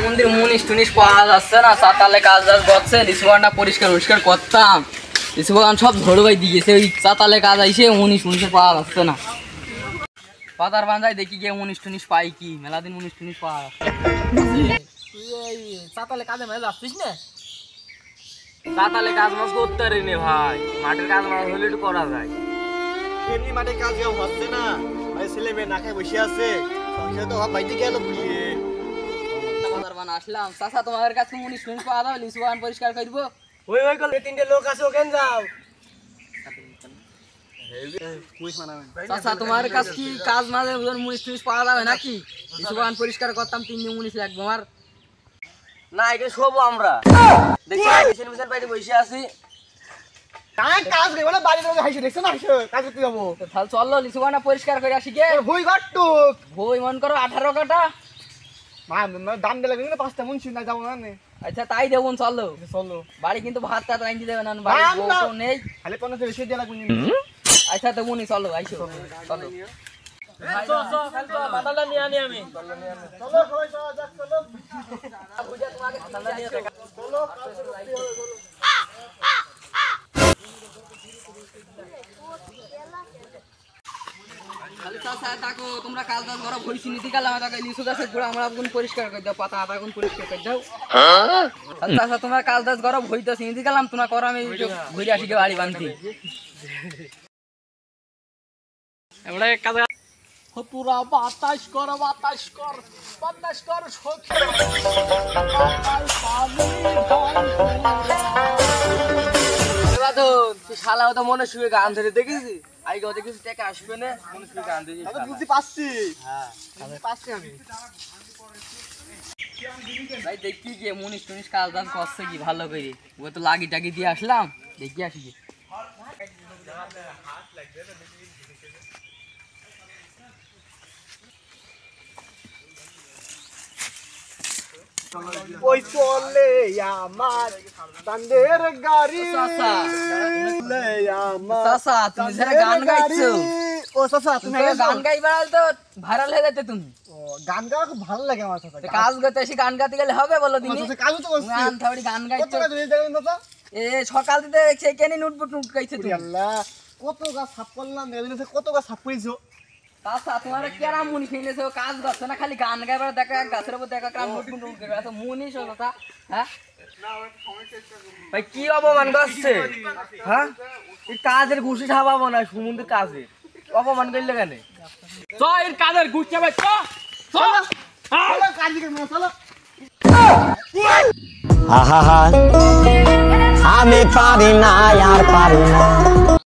মন্দির মুনিশ টুনিশ পাওয়া যাচ্ছে না, চাতালে কাজ টাজ করছে, লিসুবাগানটা পরিষ্কার করতাম, লিসুবাগান সব ধরবাই দিয়েছে, ওই চাতালে কাজ আইসে মুনিশ টুনিশে পাওয়া যাচ্ছে না। পাতার বান্ধায় দেখি গিয়ে মুনিশ টুনিশ পাই কি, মেলা দিন মুনিশ টুনিশ পাওয়া যাচ্ছে। চাতালে কাজে মেলা যাচ্ছিস না? চাতালে কাজ মাছ করতে পারি নে ভাই, মাঠের কাজ মাছ হলে একটু করা যায়। এমনি মাঠে কাজ কেউ হচ্ছে না, ভাই ছেলে মেয়ে না খায় বসে আছে, সংসার তো ভাব বাইতে গেল বুঝিয়ে। পাতার বান আসলাম, চাচা তোমাদের কাছে মুনিশ টুনিশ পাওয়া যাবে, লিসুবাগান পরিষ্কার করে দিবো। ওই কল তিনটে লোক আছে, ওখানে যাও। চাচা তোমার কাছে কি কাজ মাঝে মুনিশ টুনিশ পাওয়া যাবে নাকি? লিসুবাগান পরিষ্কার করতাম, 3 দিন মুনিশ লাগবে আমার। না এখানে শোবো আমরা, দেখছি ছেলে মেয়ে বাইরে বসে আছি। কাজ নেই বলে বাড়ির লোক হাসি দেখছো না, হাসি কাজ করতে যাবো। তাহলে চলো লিসুবাগানটা পরিষ্কার করে আসি গে। ভুই ঘটটুক বই মন করো 18 কাটা। দাম দিলে কিন্তু 5টা মুন্সি না যাবো না। আচ্ছা তাই দেবো, চলো চলো বাড়ি কিন্তু ভাত টাত রাঁধি দেবে না, বাড়ি বউ নেই। খালি 50 বেশি দিয়ে লাগবে। আচ্ছা তো মুনি চলো, আইসো চলো। পাতাটা নিয়ে আনি আমি। চলো সবাই চলো, যাক চলো। পাতাটা নিয়ে চলো খালি চাচা থাকো, তোমরা কাজ টাজ করো, ভইছি নীতি কালাম তাকে লিচু গাছের গোড়া আমরা গুণ পরিষ্কার করে দাও, পাতা আটা গুণ পরিষ্কার করে দাও। চাচা তোমরা কাজ টাজ করো, ভইতাছি নীতি কালাম তোমরা করো, আমি ঘুরে আসি গে বাড়ি বানতে। এবারে কাজ পুরা বাতাস কর সখী, তুই শালাও তো মনে শুয়ে গান ধরে দেখেছি, আগে দেখেছি টাকা আসবে না, মনে শুয়ে গান ধরে। বুঝতে পারছি। হ্যাঁ পারছি আমি। ভাই দেখি যে মুনিশ টুনিশ কাজ টাজ করছে কি ভালো করে, ও তো লাগি টাগি দিয়ে আসলাম, দেখি আসি কি। ওই চলে আমার তান্দের গাড়ি, চাচা চলে আমার চাচা তুমি যারা গান গাইছো, ও চাচা তুমি তুমি গান গাই বেড়াল তো ভাইরাল হয়ে যেতে তুমি। গান গাওয়া খুব ভালো লাগে আমার চাচা। কাজ করতে এসে গান গাইতে গেলে হবে বলো তুমি? কাজ তো করছি, গান থাবড়ি গান কত গাইছো, টাকা দিয়ে দেবেন চাচা? এ সকাল থেকে সেখানে নুটবুট নুট গাইছো তুমি। আল্লাহ কত গাছ সাফ করলাম, এদিকে কত গাছ সাফ করেছো। চাচা তোমার কেরা মুনিশ নিয়েছো, কাজ করছো না, খালি গান গাই বেড়া, দেখা গাছের উপর দেখা কান নুটবুট নুট গাই, এত মুনিশ হলো তা? হ্যাঁ ভাই কি অপমান করছে? হ্যাঁ এই কাজের ঘুষি খাওয়াবো না, সমুদ্রের কাজে অপমান করলে কেন? চ এর কাজের ঘুষ খাবে, চ চলো কাজ দিকে চলো। আহা আমি পারি না আর পারি না।